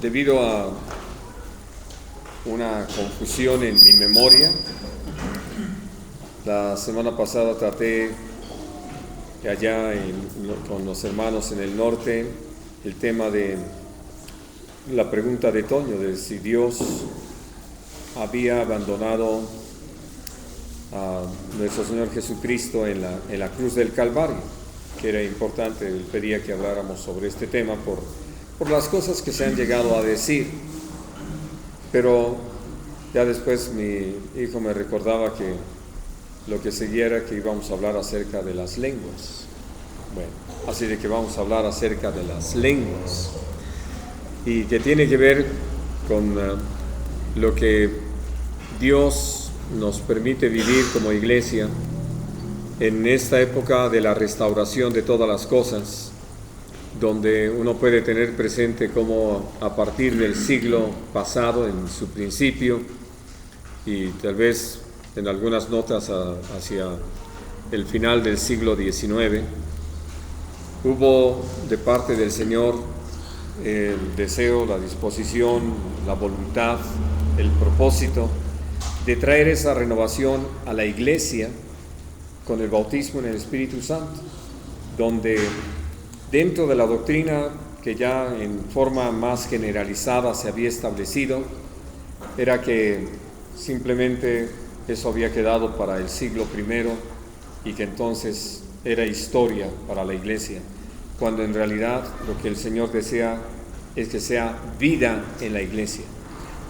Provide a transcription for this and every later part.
Debido a una confusión en mi memoria, la semana pasada traté allá con los hermanos en el norte el tema de la pregunta de Toño, de si Dios había abandonado a nuestro Señor Jesucristo en la cruz del Calvario, que era importante. Él pedía que habláramos sobre este tema por las cosas que se han llegado a decir, pero ya después mi hijo me recordaba que lo que seguía era que íbamos a hablar acerca de las lenguas. Bueno, así de que vamos a hablar acerca de las lenguas, y que tiene que ver con lo que Dios nos permite vivir como iglesia en esta época de la restauración de todas las cosas, donde uno puede tener presente cómo a partir del siglo pasado, en su principio, y tal vez en algunas notas hacia el final del siglo XIX, hubo de parte del Señor el deseo, la disposición, la voluntad, el propósito de traer esa renovación a la iglesia con el bautismo en el Espíritu Santo, donde dentro de la doctrina que ya en forma más generalizada se había establecido, era que simplemente eso había quedado para el siglo I y que entonces era historia para la iglesia, cuando en realidad lo que el Señor desea es que sea vida en la iglesia.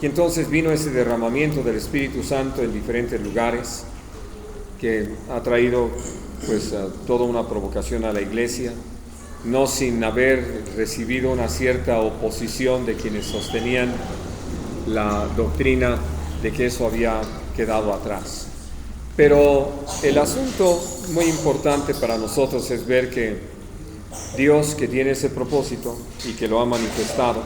Y entonces vino ese derramamiento del Espíritu Santo en diferentes lugares, que ha traído pues toda una provocación a la iglesia, no sin haber recibido una cierta oposición de quienes sostenían la doctrina de que eso había quedado atrás. Pero el asunto muy importante para nosotros es ver que Dios, que tiene ese propósito y que lo ha manifestado,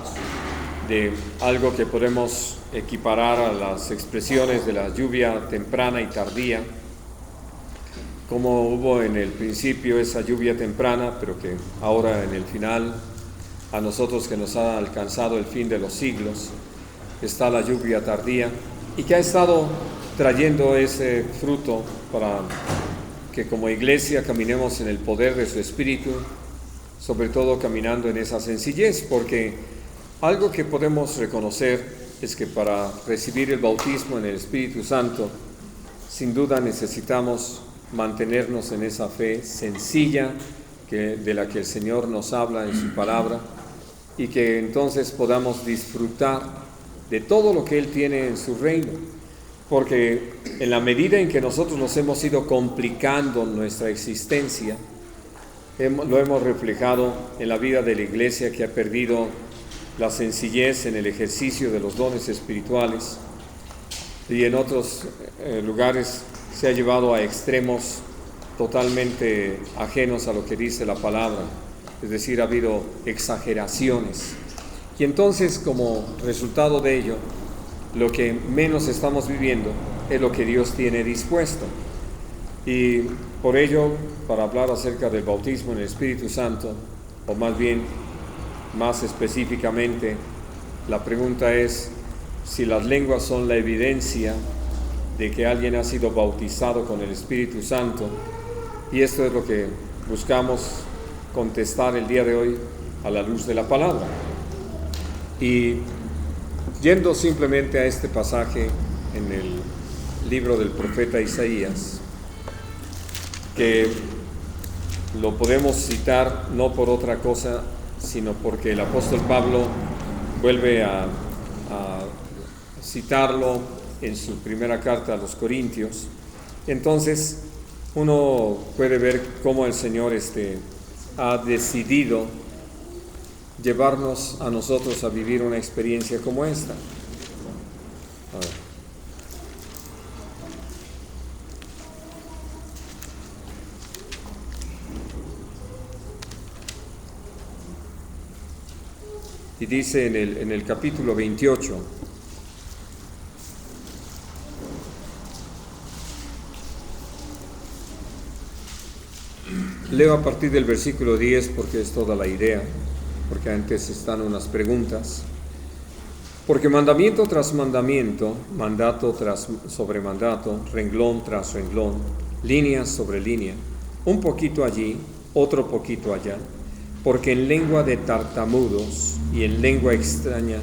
de algo que podemos equiparar a las expresiones de la lluvia temprana y tardía, como hubo en el principio esa lluvia temprana, pero que ahora en el final, a nosotros que nos ha alcanzado el fin de los siglos, está la lluvia tardía, y que ha estado trayendo ese fruto para que como iglesia caminemos en el poder de su Espíritu, sobre todo caminando en esa sencillez, porque algo que podemos reconocer es que para recibir el bautismo en el Espíritu Santo, sin duda necesitamos mantenernos en esa fe sencilla de la que el Señor nos habla en su palabra, y que entonces podamos disfrutar de todo lo que Él tiene en su reino, porque en la medida en que nosotros nos hemos ido complicando nuestra existencia, lo hemos reflejado en la vida de la iglesia, que ha perdido la sencillez en el ejercicio de los dones espirituales, y en otros lugares se ha llevado a extremos totalmente ajenos a lo que dice la palabra, es decir, ha habido exageraciones. Y entonces, como resultado de ello, lo que menos estamos viviendo es lo que Dios tiene dispuesto. Y por ello, para hablar acerca del bautismo en el Espíritu Santo, o más bien, más específicamente, la pregunta es si las lenguas son la evidencia de que alguien ha sido bautizado con el Espíritu Santo, y esto es lo que buscamos contestar el día de hoy a la luz de la palabra. Y yendo simplemente a este pasaje en el libro del profeta Isaías, que lo podemos citar no por otra cosa, sino porque el apóstol Pablo vuelve a citarlo en su primera carta a los Corintios. Entonces uno puede ver cómo el Señor ha decidido llevarnos a nosotros a vivir una experiencia como esta. Y dice en el capítulo 28, leo a partir del versículo 10 porque es toda la idea, porque antes están unas preguntas. Porque mandamiento tras mandamiento, mandato tras sobre mandato, renglón tras renglón, línea sobre línea, un poquito allí, otro poquito allá, porque en lengua de tartamudos y en lengua extraña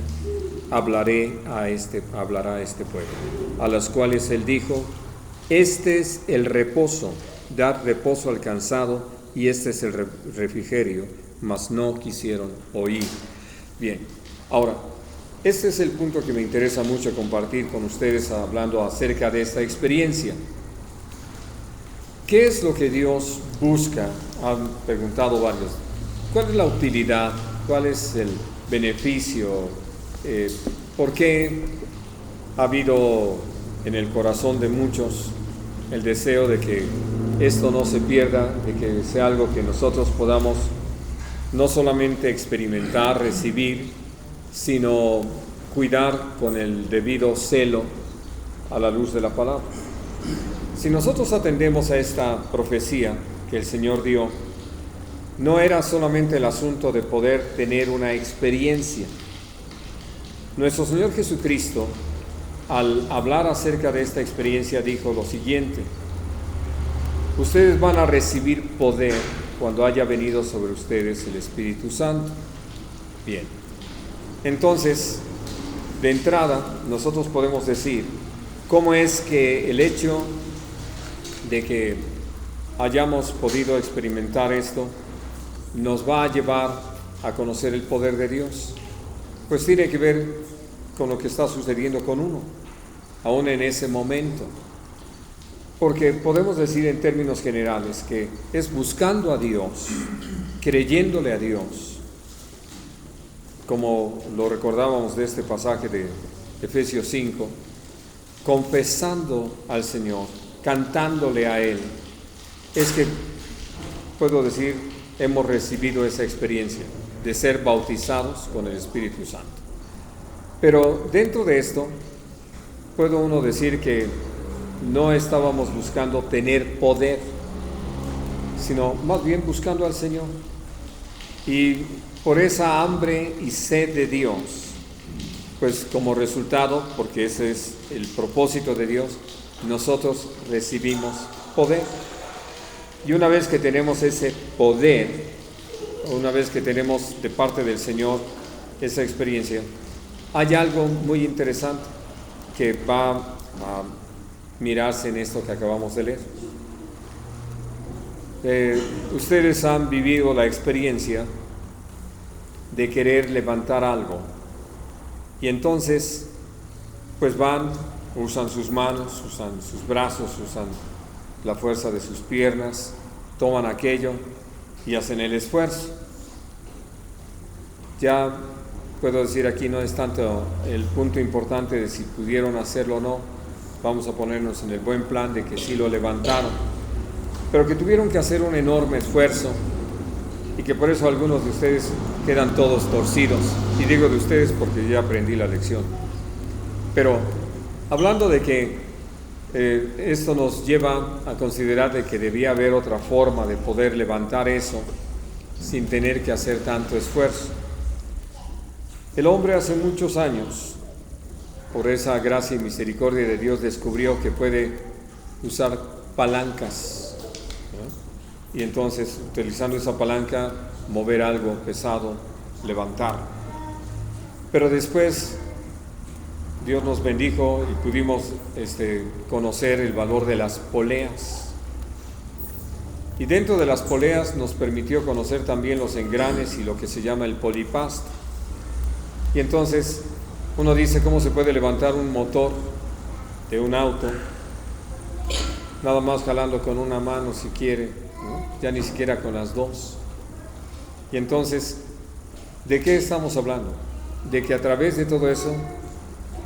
hablará a este pueblo, a los cuales él dijo: este es el reposo, dad reposo al cansado, y este es el refrigerio, mas no quisieron oír. Bien, ahora, este es el punto que me interesa mucho compartir con ustedes, hablando acerca de esta experiencia. ¿Qué es lo que Dios busca? Han preguntado varios. ¿Cuál es la utilidad? ¿Cuál es el beneficio? ¿Por qué ha habido en el corazón de muchos el deseo de que esto no se pierda, de que sea algo que nosotros podamos no solamente experimentar, recibir, sino cuidar con el debido celo a la luz de la palabra? Si nosotros atendemos a esta profecía que el Señor dio, no era solamente el asunto de poder tener una experiencia. Nuestro Señor Jesucristo, al hablar acerca de esta experiencia, dijo lo siguiente: ustedes van a recibir poder cuando haya venido sobre ustedes el Espíritu Santo. Bien, entonces, de entrada, nosotros podemos decir cómo es que el hecho de que hayamos podido experimentar esto nos va a llevar a conocer el poder de Dios. Pues tiene que ver con lo que está sucediendo con uno, aún en ese momento. Porque podemos decir en términos generales que es buscando a Dios, creyéndole a Dios, como lo recordábamos de este pasaje de Efesios 5, confesando al Señor, cantándole a Él, es que puedo decir hemos recibido esa experiencia de ser bautizados con el Espíritu Santo. Pero dentro de esto puedo uno decir que no estábamos buscando tener poder, sino más bien buscando al Señor. Y por esa hambre y sed de Dios, pues como resultado, porque ese es el propósito de Dios, nosotros recibimos poder. Y una vez que tenemos ese poder, una vez que tenemos de parte del Señor esa experiencia, hay algo muy interesante que va a mirarse en esto que acabamos de leer. Ustedes han vivido la experiencia de querer levantar algo, y entonces pues van, usan sus manos, usan sus brazos, usan la fuerza de sus piernas, toman aquello y hacen el esfuerzo. Ya puedo decir, aquí no es tanto el punto importante de si pudieron hacerlo o no, vamos a ponernos en el buen plan de que sí lo levantaron, pero que tuvieron que hacer un enorme esfuerzo, y que por eso algunos de ustedes quedan todos torcidos. Y digo de ustedes porque ya aprendí la lección. Pero hablando de que esto nos lleva a considerar de que debía haber otra forma de poder levantar eso sin tener que hacer tanto esfuerzo. El hombre hace muchos años, por esa gracia y misericordia de Dios, descubrió que puede usar palancas, ¿no? Y entonces, utilizando esa palanca, mover algo pesado, levantar. Pero después Dios nos bendijo y pudimos conocer el valor de las poleas. Y dentro de las poleas nos permitió conocer también los engranes y lo que se llama el polipasto. Y entonces uno dice, ¿cómo se puede levantar un motor de un auto? Nada más jalando con una mano si quiere, ¿no? Ya ni siquiera con las dos. Y entonces, ¿de qué estamos hablando? De que a través de todo eso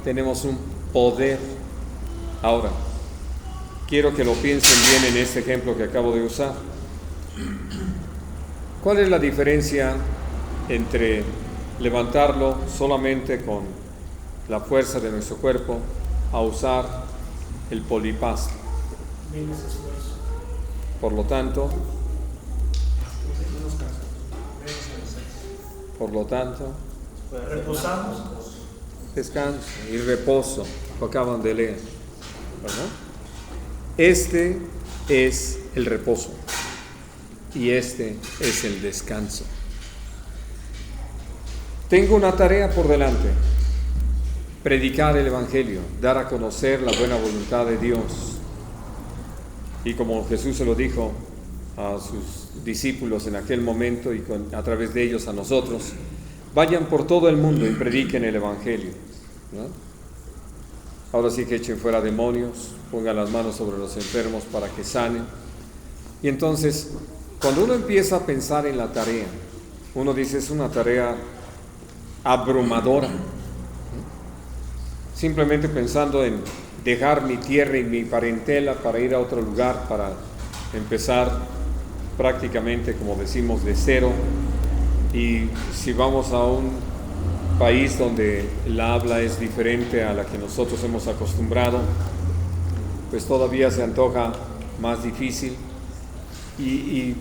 tenemos un poder. Ahora, quiero que lo piensen bien en este ejemplo que acabo de usar. ¿Cuál es la diferencia entre levantarlo solamente con la fuerza de nuestro cuerpo a usar el polipasto? Por lo tanto, reposamos. descanso y reposo, lo acaban de leer, ¿verdad? Este es el reposo y este es el descanso. Tengo una tarea por delante: predicar el Evangelio, dar a conocer la buena voluntad de Dios. Y como Jesús se lo dijo a sus discípulos en aquel momento y a través de ellos a nosotros: vayan por todo el mundo y prediquen el Evangelio, ¿no? Ahora sí que echen fuera demonios, pongan las manos sobre los enfermos para que sanen. Y entonces, cuando uno empieza a pensar en la tarea, uno dice: es una tarea abrumadora. Simplemente pensando en dejar mi tierra y mi parentela para ir a otro lugar, para empezar prácticamente, como decimos, de cero. Y si vamos a un país donde la habla es diferente a la que nosotros hemos acostumbrado, pues todavía se antoja más difícil. Y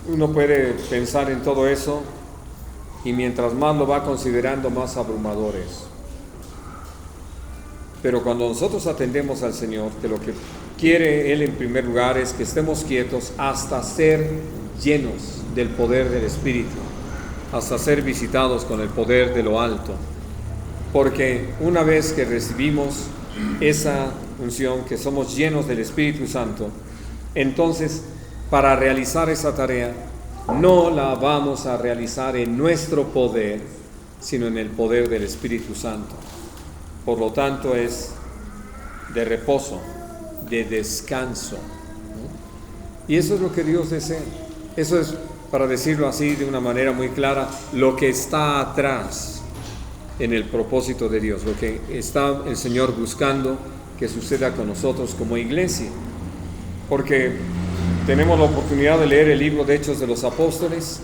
uno puede pensar en todo eso, y mientras más lo va considerando, más abrumador es. Pero cuando nosotros atendemos al Señor, que lo que quiere Él en primer lugar es que estemos quietos hasta ser llenos del poder del Espíritu, hasta ser visitados con el poder de lo alto. Porque una vez que recibimos esa unción, que somos llenos del Espíritu Santo, entonces para realizar esa tarea no la vamos a realizar en nuestro poder, sino en el poder del Espíritu Santo. Por lo tanto, es de reposo, de descanso, ¿no? Y eso es lo que Dios desea. Eso es, para decirlo así de una manera muy clara, lo que está atrás en el propósito de Dios, lo que está el Señor buscando que suceda con nosotros como iglesia. Porque tenemos la oportunidad de leer el libro de Hechos de los Apóstoles,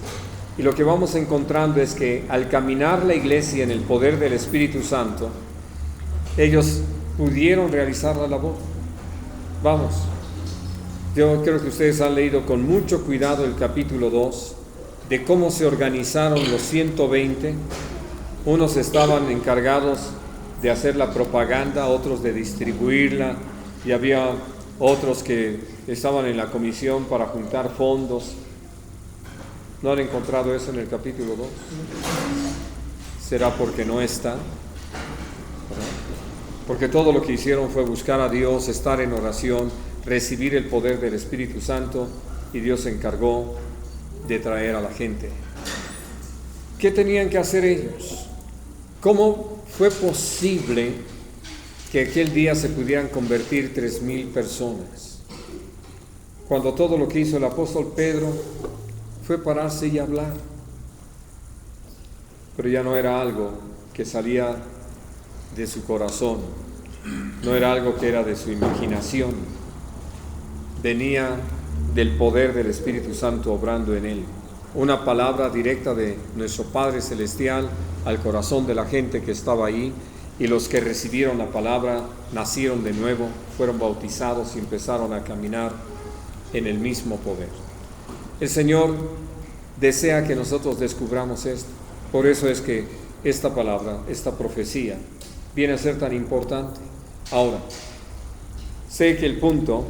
y lo que vamos encontrando es que al caminar la iglesia en el poder del Espíritu Santo, ellos pudieron realizar la labor. Vamos, yo creo que ustedes han leído con mucho cuidado el capítulo 2, de cómo se organizaron los 120. Unos estaban encargados de hacer la propaganda, otros de distribuirla, y había otros que estaban en la comisión para juntar fondos. ¿No han encontrado eso en el capítulo 2? ¿Será porque no está? Porque todo lo que hicieron fue buscar a Dios, estar en oración, recibir el poder del Espíritu Santo, y Dios se encargó de traer a la gente. ¿Qué tenían que hacer ellos? ¿Cómo fue posible que aquel día se pudieran convertir 3,000 personas? Cuando todo lo que hizo el apóstol Pedro fue pararse y hablar. Pero ya no era algo que salía de su corazón, no era algo que era de su imaginación, venía del poder del Espíritu Santo obrando en él. Una palabra directa de nuestro Padre Celestial al corazón de la gente que estaba ahí, y los que recibieron la palabra nacieron de nuevo, fueron bautizados y empezaron a caminar en el mismo poder. El Señor desea que nosotros descubramos esto. Por eso es que esta palabra, esta profecía, viene a ser tan importante. Ahora, sé que el punto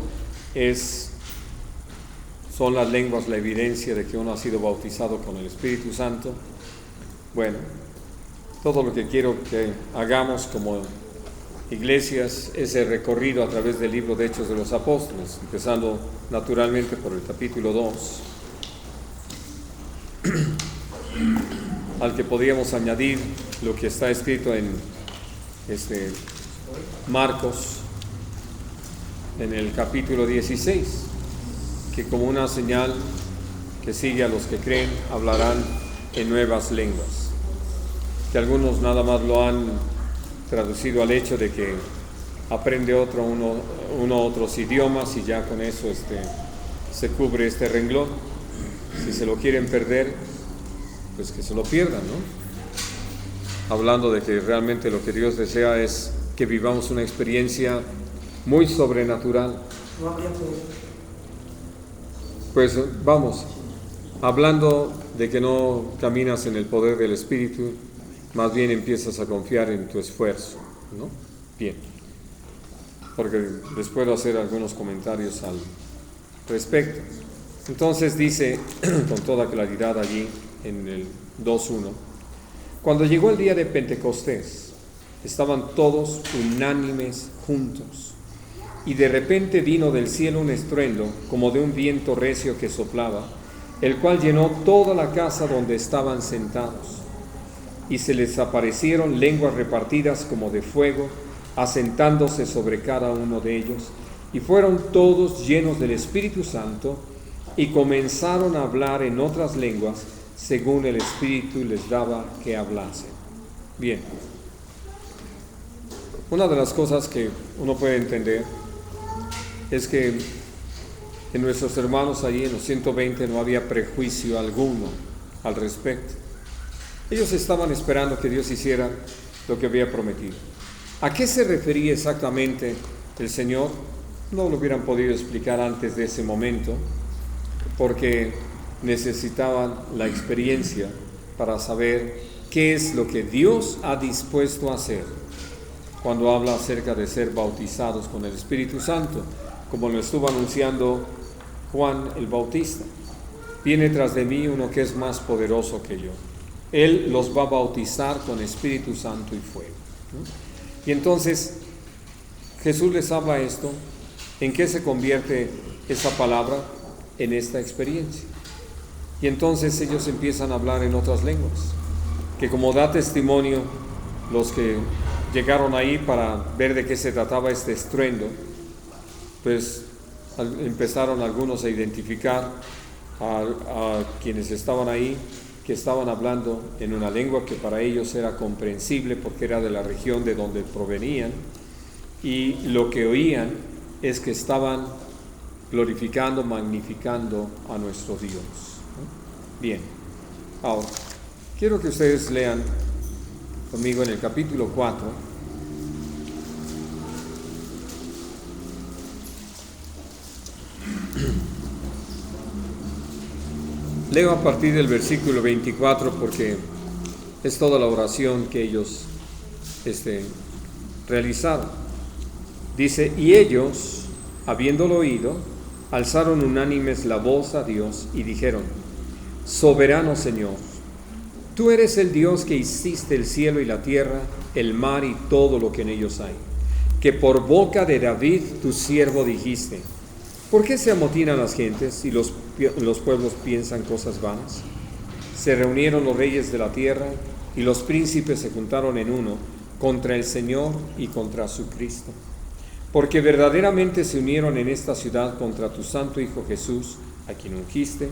son las lenguas, la evidencia de que uno ha sido bautizado con el Espíritu Santo. Bueno, todo lo que quiero que hagamos como iglesias es el recorrido a través del libro de Hechos de los Apóstoles, empezando naturalmente por el capítulo 2, al que podríamos añadir lo que está escrito en Marcos, en el capítulo 16, que como una señal que sigue a los que creen, hablarán en nuevas lenguas, que algunos nada más lo han traducido al hecho de que aprende uno otros idiomas, y ya con eso se cubre este renglón. Si se lo quieren perder, pues que se lo pierdan, ¿no? Hablando de que realmente lo que Dios desea es que vivamos una experiencia muy sobrenatural. Pues vamos, hablando de que no caminas en el poder del Espíritu, más bien empiezas a confiar en tu esfuerzo, ¿no? Bien, porque les puedo hacer algunos comentarios al respecto. Entonces dice con toda claridad allí en el 2:1, cuando llegó el día de Pentecostés, estaban todos unánimes juntos, y de repente vino del cielo un estruendo como de un viento recio que soplaba, el cual llenó toda la casa donde estaban sentados. Y se les aparecieron lenguas repartidas como de fuego, asentándose sobre cada uno de ellos, y fueron todos llenos del Espíritu Santo, y comenzaron a hablar en otras lenguas, según el Espíritu les daba que hablasen. Bien. Una de las cosas que uno puede entender es que en nuestros hermanos allí en los 120 no había prejuicio alguno al respecto. Ellos estaban esperando que Dios hiciera lo que había prometido. ¿A qué se refería exactamente el Señor? No lo hubieran podido explicar antes de ese momento, porque necesitaban la experiencia para saber qué es lo que Dios ha dispuesto a hacer cuando habla acerca de ser bautizados con el Espíritu Santo, como lo estuvo anunciando Juan el Bautista. Viene tras de mí uno que es más poderoso que yo. Él los va a bautizar con Espíritu Santo y fuego, ¿no? Y entonces Jesús les habla esto. ¿En qué se convierte esa palabra? En esta experiencia. Y entonces ellos empiezan a hablar en otras lenguas, que como da testimonio los que llegaron ahí para ver de qué se trataba este estruendo, pues empezaron algunos a identificar a quienes estaban ahí, que estaban hablando en una lengua que para ellos era comprensible porque era de la región de donde provenían, y lo que oían es que estaban glorificando, magnificando a nuestro Dios, ¿no? Bien, ahora quiero que ustedes lean conmigo en el capítulo 4, leo a partir del versículo 24 porque es toda la oración que ellos realizaron. Dice: y ellos, habiéndolo oído, alzaron unánimes la voz a Dios y dijeron: soberano Señor, tú eres el Dios que hiciste el cielo y la tierra, el mar y todo lo que en ellos hay, que por boca de David tu siervo dijiste: ¿por qué se amotinan las gentes y los pueblos piensan cosas vanas? Se reunieron los reyes de la tierra y los príncipes se juntaron en uno contra el Señor y contra su Cristo. Porque verdaderamente se unieron en esta ciudad contra tu santo Hijo Jesús, a quien ungiste,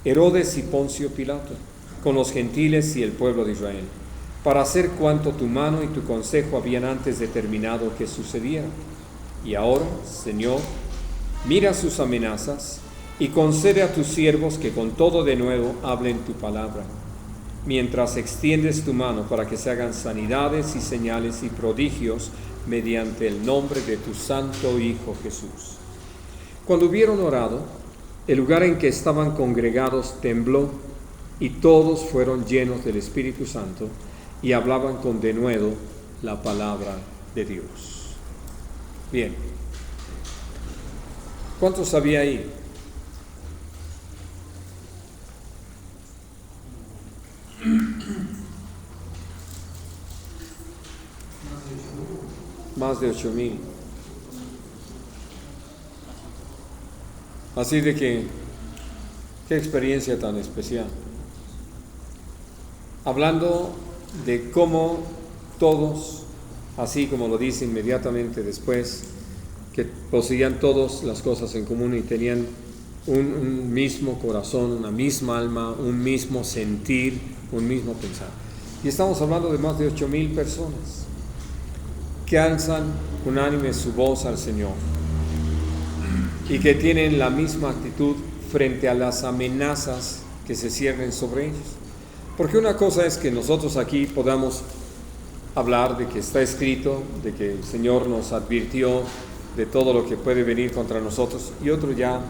Herodes y Poncio Pilato, con los gentiles y el pueblo de Israel, para hacer cuanto tu mano y tu consejo habían antes determinado que sucediera. Y ahora, Señor, mira sus amenazas y concede a tus siervos que con todo de nuevo hablen tu palabra, mientras extiendes tu mano para que se hagan sanidades y señales y prodigios mediante el nombre de tu santo Hijo Jesús. Cuando hubieron orado, el lugar en que estaban congregados tembló, y todos fueron llenos del Espíritu Santo y hablaban con denuedo la palabra de Dios. Bien. ¿Cuántos había ahí? Más de 8,000. Así de que, qué experiencia tan especial. Hablando de cómo todos, así como lo dice inmediatamente después, que poseían todas las cosas en común y tenían un mismo corazón, una misma alma, un mismo sentir, un mismo pensar. Y estamos hablando de más de 8,000 personas que alzan unánime su voz al Señor y que tienen la misma actitud frente a las amenazas que se ciernen sobre ellos. Porque una cosa es que nosotros aquí podamos hablar de que está escrito, de que el Señor nos advirtió de todo lo que puede venir contra nosotros, y otro ya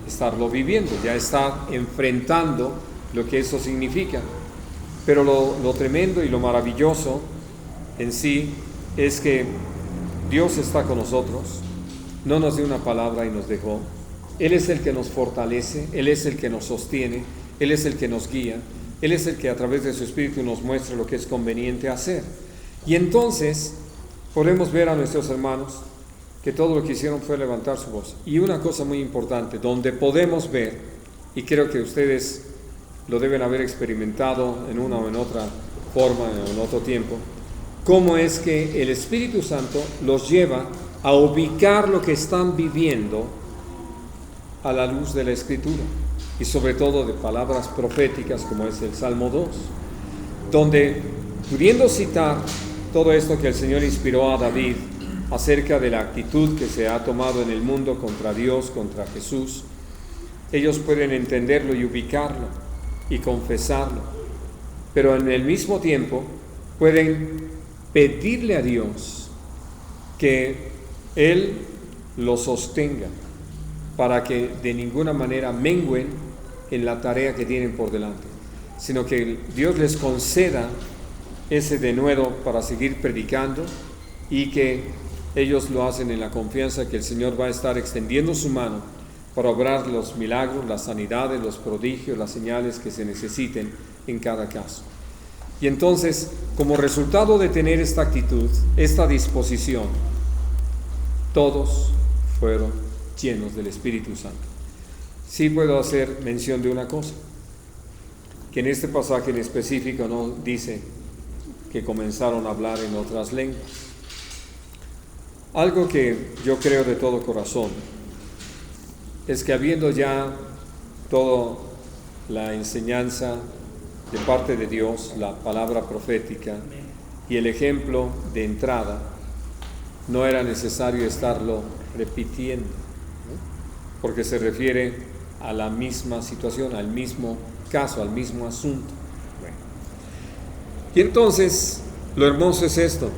estarlo viviendo, ya estar enfrentando lo que eso significa. Pero lo tremendo y lo maravilloso en sí es que Dios está con nosotros, no nos dio una palabra y nos dejó. Él es el que nos fortalece, Él es el que nos sostiene, Él es el que nos guía, Él es el que a través de su Espíritu nos muestra lo que es conveniente hacer. Y entonces podemos ver a nuestros hermanos que todo lo que hicieron fue levantar su voz. Y una cosa muy importante, donde podemos ver, y creo que ustedes lo deben haber experimentado en una o en otra forma, en otro tiempo, cómo es que el Espíritu Santo los lleva a ubicar lo que están viviendo a la luz de la Escritura, y sobre todo de palabras proféticas como es el Salmo 2, donde pudiendo citar todo esto que el Señor inspiró a David acerca de la actitud que se ha tomado en el mundo contra Dios, contra Jesús, ellos pueden entenderlo y ubicarlo y confesarlo, pero en el mismo tiempo pueden pedirle a Dios que Él lo sostenga para que de ninguna manera mengüen en la tarea que tienen por delante, sino que Dios les conceda ese denuedo para seguir predicando y que ellos lo hacen en la confianza que el Señor va a estar extendiendo su mano para obrar los milagros, las sanidades, los prodigios, las señales que se necesiten en cada caso. Y entonces, como resultado de tener esta actitud, esta disposición, todos fueron llenos del Espíritu Santo. Sí puedo hacer mención de una cosa, que en este pasaje en específico no dice que comenzaron a hablar en otras lenguas. Algo que yo creo de todo corazón es que habiendo ya toda la enseñanza de parte de Dios, la palabra profética y el ejemplo de entrada, no era necesario estarlo repitiendo, ¿no? Porque se refiere a la misma situación, al mismo caso, al mismo asunto. Bueno. Y entonces, lo hermoso es esto: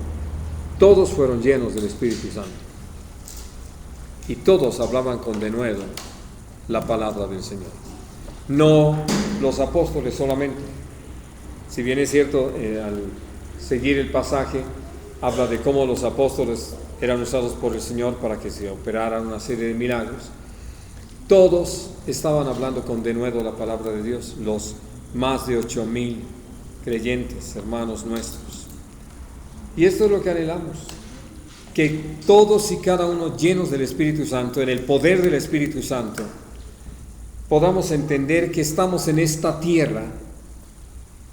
todos fueron llenos del Espíritu Santo y todos hablaban con denuedo la palabra del Señor. No los apóstoles solamente. Si bien es cierto, al seguir el pasaje, habla de cómo los apóstoles eran usados por el Señor para que se operaran una serie de milagros. Todos estaban hablando con denuedo la palabra de Dios, los más de 8,000 creyentes, hermanos nuestros. Y esto es lo que anhelamos, que todos y cada uno llenos del Espíritu Santo, en el poder del Espíritu Santo, podamos entender que estamos en esta tierra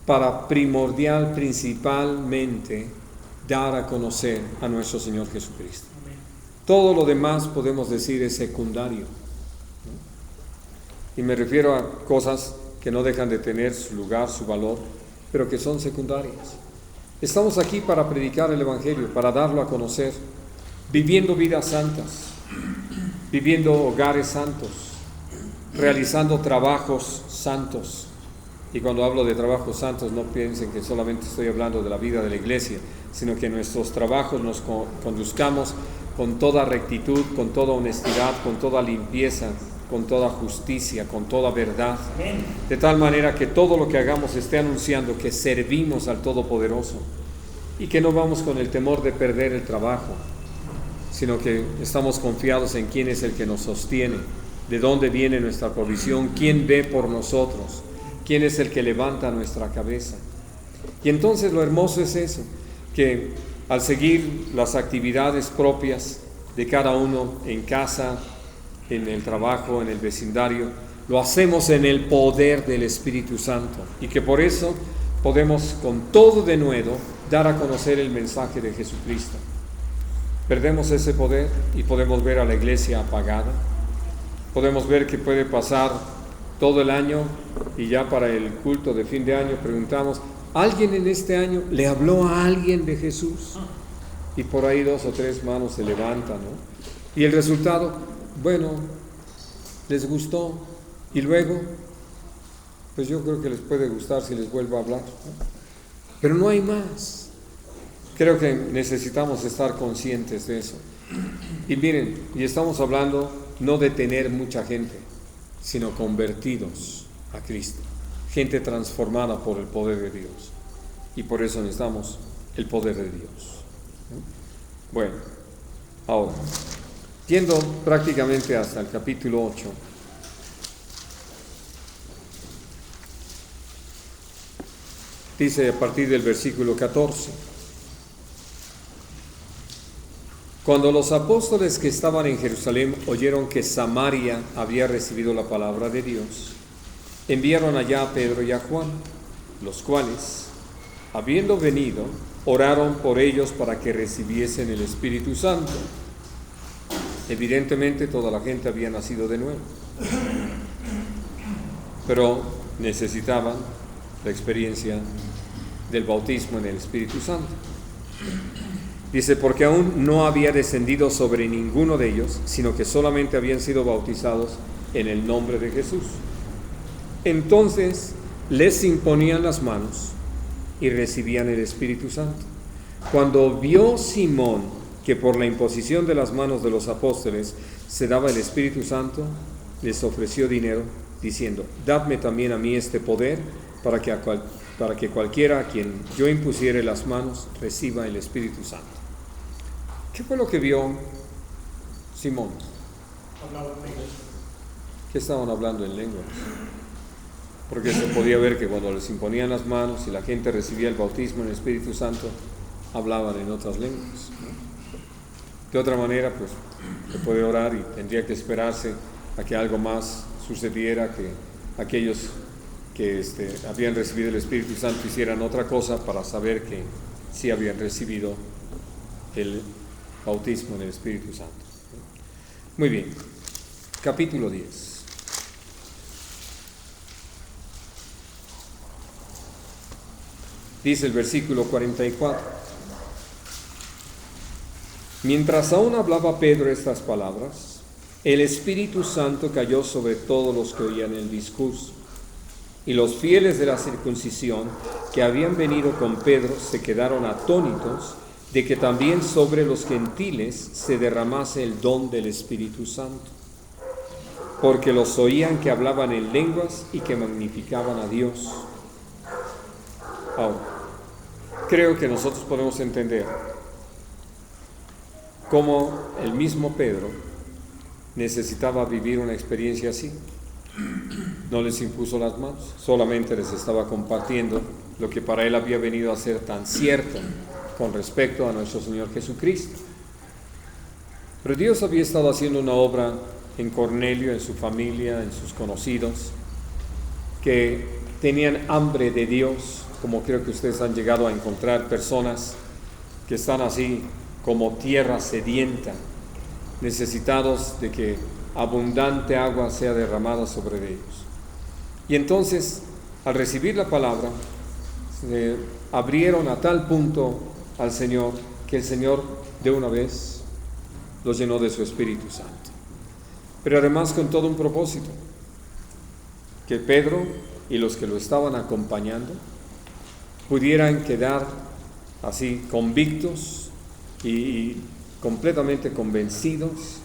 para principalmente dar a conocer a nuestro Señor Jesucristo. Todo lo demás podemos decir es secundario, ¿no? Y me refiero a cosas que no dejan de tener su lugar, su valor, pero que son secundarias. Estamos aquí para predicar el Evangelio, para darlo a conocer, viviendo vidas santas, viviendo hogares santos, realizando trabajos santos. Y cuando hablo de trabajos santos, no piensen que solamente estoy hablando de la vida de la iglesia, sino que en nuestros trabajos nos conduzcamos con toda rectitud, con toda honestidad, con toda limpieza, con toda justicia, con toda verdad, de tal manera que todo lo que hagamos esté anunciando que servimos al Todopoderoso y que no vamos con el temor de perder el trabajo, sino que estamos confiados en quién es el que nos sostiene, de dónde viene nuestra provisión, quién ve por nosotros, quién es el que levanta nuestra cabeza. Y entonces lo hermoso es eso, que al seguir las actividades propias de cada uno en casa, en el trabajo, en el vecindario, lo hacemos en el poder del Espíritu Santo, y que por eso podemos con todo denuedo dar a conocer el mensaje de Jesucristo. Perdemos ese poder y podemos ver a la iglesia apagada, podemos ver que puede pasar todo el año y ya para el culto de fin de año preguntamos: ¿alguien en este año le habló a alguien de Jesús? Y por ahí 2 o 3 manos se levantan, ¿no? Y el resultado, bueno, les gustó, y luego, pues yo creo que les puede gustar si les vuelvo a hablar, ¿no? Pero no hay más. Creo que necesitamos estar conscientes de eso. Y miren, y estamos hablando no de tener mucha gente, sino convertidos a Cristo, gente transformada por el poder de Dios. Y por eso necesitamos el poder de Dios. Bueno, ahora, yendo prácticamente hasta el capítulo 8, dice a partir del versículo 14: Cuando los apóstoles que estaban en Jerusalén oyeron que Samaria había recibido la palabra de Dios, enviaron allá a Pedro y a Juan, los cuales, habiendo venido, oraron por ellos para que recibiesen el Espíritu Santo. Evidentemente toda la gente había nacido de nuevo, pero necesitaban la experiencia del bautismo en el Espíritu Santo. Dice, porque aún no había descendido sobre ninguno de ellos, sino que solamente habían sido bautizados en el nombre de Jesús. Entonces les imponían las manos y recibían el Espíritu Santo. Cuando vio Simón que por la imposición de las manos de los apóstoles se daba el Espíritu Santo, les ofreció dinero, diciendo, dadme también a mí este poder, para que cualquiera a quien yo impusiere las manos reciba el Espíritu Santo. ¿Qué fue lo que vio Simón? ¿Qué estaban hablando en lenguas? Porque se podía ver que cuando les imponían las manos y la gente recibía el bautismo en el Espíritu Santo, hablaban en otras lenguas, ¿no? De otra manera, pues se puede orar y tendría que esperarse a que algo más sucediera, que aquellos que habían recibido el Espíritu Santo hicieran otra cosa para saber que sí habían recibido el bautismo en el Espíritu Santo. Muy bien, capítulo 10. Dice el versículo 44. Mientras aún hablaba Pedro estas palabras, el Espíritu Santo cayó sobre todos los que oían el discurso. Y los fieles de la circuncisión que habían venido con Pedro se quedaron atónitos de que también sobre los gentiles se derramase el don del Espíritu Santo, porque los oían que hablaban en lenguas y que magnificaban a Dios. Ahora, creo que nosotros podemos entender cómo el mismo Pedro necesitaba vivir una experiencia así. No les impuso las manos, solamente les estaba compartiendo lo que para él había venido a ser tan cierto con respecto a nuestro Señor Jesucristo. Pero Dios había estado haciendo una obra en Cornelio, en su familia, en sus conocidos, que tenían hambre de Dios, como creo que ustedes han llegado a encontrar personas que están así como tierra sedienta, necesitados de que abundante agua sea derramada sobre ellos. Y entonces, al recibir la palabra, se abrieron a tal punto al Señor, que el Señor de una vez los llenó de su Espíritu Santo. Pero además con todo un propósito, que Pedro y los que lo estaban acompañando pudieran quedar así convictos y completamente convencidos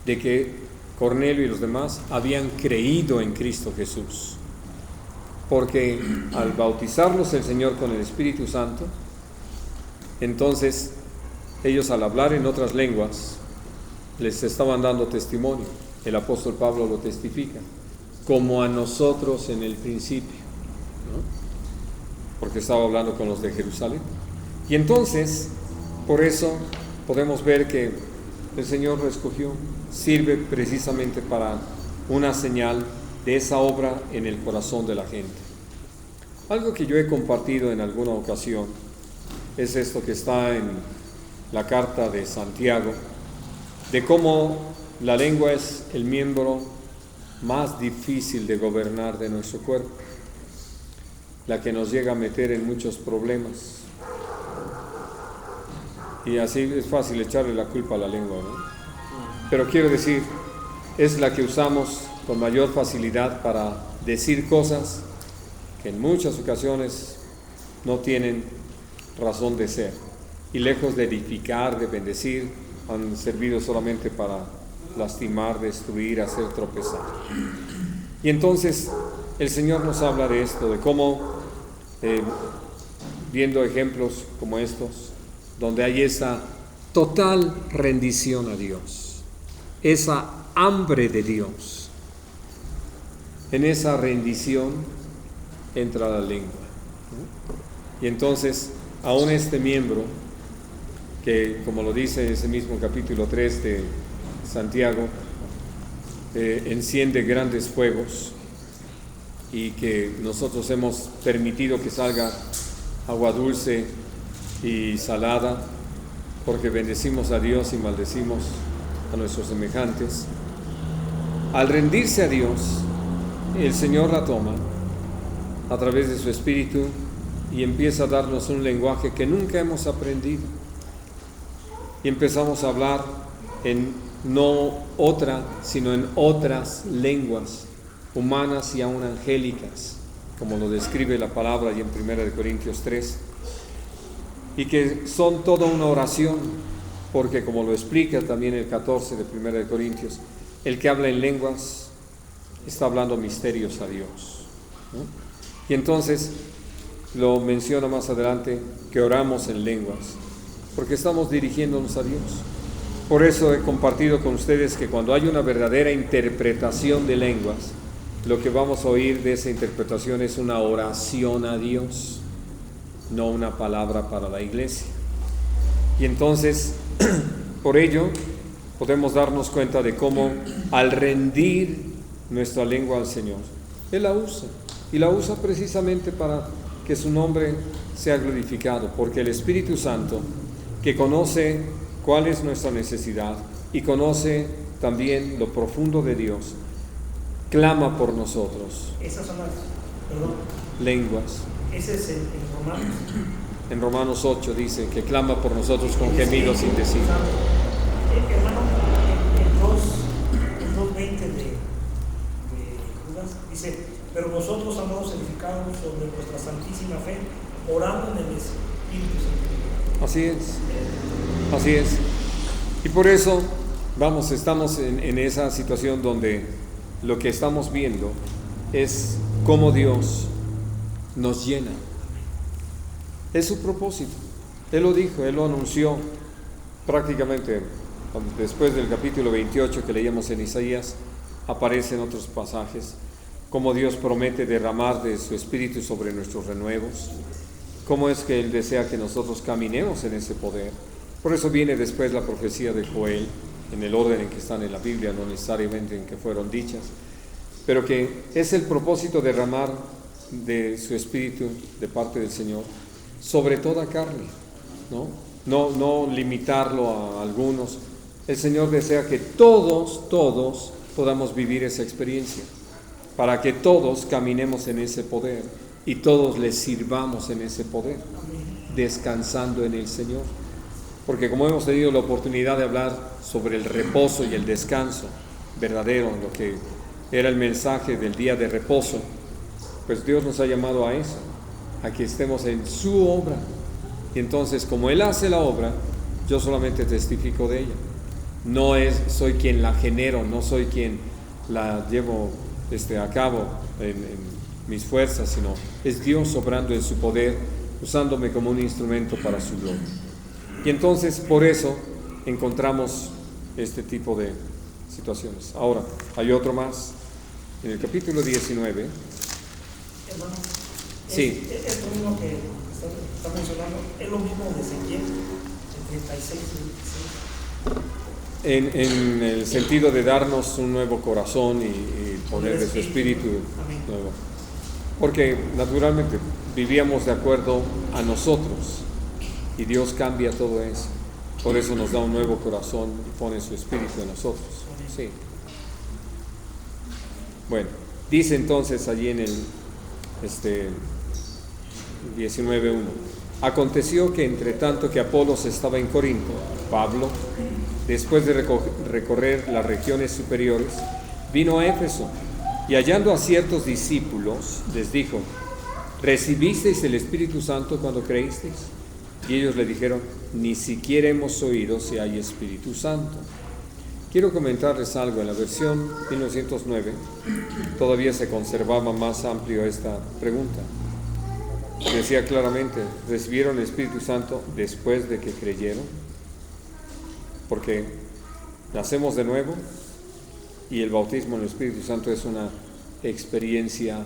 de que Cornelio y los demás habían creído en Cristo Jesús, porque al bautizarlos el Señor con el Espíritu Santo, entonces ellos al hablar en otras lenguas les estaban dando testimonio. El apóstol Pablo lo testifica, como a nosotros en el principio, ¿no? Porque estaba hablando con los de Jerusalén. Y entonces, por eso podemos ver que el Señor lo escogió, sirve precisamente para una señal de esa obra en el corazón de la gente. Algo que yo he compartido en alguna ocasión es esto que está en la carta de Santiago, de cómo la lengua es el miembro más difícil de gobernar de nuestro cuerpo, la que nos llega a meter en muchos problemas. Y así es fácil echarle la culpa a la lengua, ¿no? Pero quiero decir, es la que usamos con mayor facilidad para decir cosas que en muchas ocasiones no tienen razón de ser. Y lejos de edificar, de bendecir, han servido solamente para lastimar, destruir, hacer tropezar. Y entonces el Señor nos habla de esto, de cómo, viendo ejemplos como estos, donde hay esa total rendición a Dios, esa hambre de Dios, en esa rendición entra la lengua, ¿no? Y entonces, aún este miembro, que como lo dice ese mismo capítulo 3 de Santiago, enciende grandes fuegos, y que nosotros hemos permitido que salga agua dulce y salada, porque bendecimos a Dios y maldecimos a nuestros semejantes. Al rendirse a Dios, el Señor la toma a través de su Espíritu y empieza a darnos un lenguaje que nunca hemos aprendido. Y empezamos a hablar en no otra, sino en otras lenguas humanas y aún angélicas, como lo describe la palabra ahí en 1 Corintios 3, y que son toda una oración, porque como lo explica también el 14 de 1 Corintios, el que habla en lenguas está hablando misterios a Dios, ¿no? Y entonces lo menciona más adelante, que oramos en lenguas, porque estamos dirigiéndonos a Dios. Por eso he compartido con ustedes que cuando hay una verdadera interpretación de lenguas, lo que vamos a oír de esa interpretación es una oración a Dios, no una palabra para la iglesia. Y entonces, por ello, podemos darnos cuenta de cómo al rendir nuestra lengua al Señor, Él la usa, y la usa precisamente para que su nombre sea glorificado, porque el Espíritu Santo, que conoce cuál es nuestra necesidad y conoce también lo profundo de Dios, clama por nosotros. Esas son las, perdón, lenguas. Ese es en Romanos. En Romanos 8 dice que clama por nosotros con gemidos indecibles. Hermano, el 2.20 de Judas dice: pero vosotros, amados, edificados sobre vuestra santísima fe, orando en el Espíritu Santo. Así es. Y por eso, estamos en esa situación donde lo que estamos viendo es cómo Dios nos llena. Es su propósito. Él lo dijo, Él lo anunció prácticamente después del capítulo 28 que leíamos en Isaías. Aparecen otros pasajes, cómo Dios promete derramar de su Espíritu sobre nuestros renuevos, cómo es que Él desea que nosotros caminemos en ese poder. Por eso viene después la profecía de Joel, en el orden en que están en la Biblia, no necesariamente en que fueron dichas, pero que es el propósito de derramar de su Espíritu de parte del Señor sobre toda carne, no limitarlo a algunos. El Señor desea que todos podamos vivir esa experiencia, para que todos caminemos en ese poder y todos les sirvamos en ese poder, descansando en el Señor. Porque como hemos tenido la oportunidad de hablar sobre el reposo y el descanso verdadero, lo que era el mensaje del día de reposo, pues Dios nos ha llamado a eso, a que estemos en su obra. Y entonces, como Él hace la obra, yo solamente testifico de ella. No soy quien la genero, no soy quien la llevo a cabo en mis fuerzas, sino es Dios obrando en su poder, usándome como un instrumento para su gloria. Y entonces, por eso, encontramos este tipo de situaciones. Ahora, hay otro más. En el capítulo 19. Hermano, sí. Esto mismo que está mencionando, es lo mismo de Ezequiel, el 36 y 26. En el sentido de darnos un nuevo corazón y poner de su espíritu nuevo. Porque naturalmente vivíamos de acuerdo a nosotros y Dios cambia todo eso. Por eso nos da un nuevo corazón y pone su espíritu en nosotros. Sí. Bueno, dice entonces allí en el 19:1: aconteció que entre tanto que Apolos estaba en Corinto, Pablo, después de recorrer las regiones superiores, vino a Éfeso, y hallando a ciertos discípulos, les dijo: ¿recibisteis el Espíritu Santo cuando creísteis? Y ellos le dijeron: ni siquiera hemos oído si hay Espíritu Santo. Quiero comentarles algo. En la versión 1909 todavía se conservaba más amplio esta pregunta. Decía claramente, ¿recibieron el Espíritu Santo después de que creyeron? Porque nacemos de nuevo y el bautismo en el Espíritu Santo es una experiencia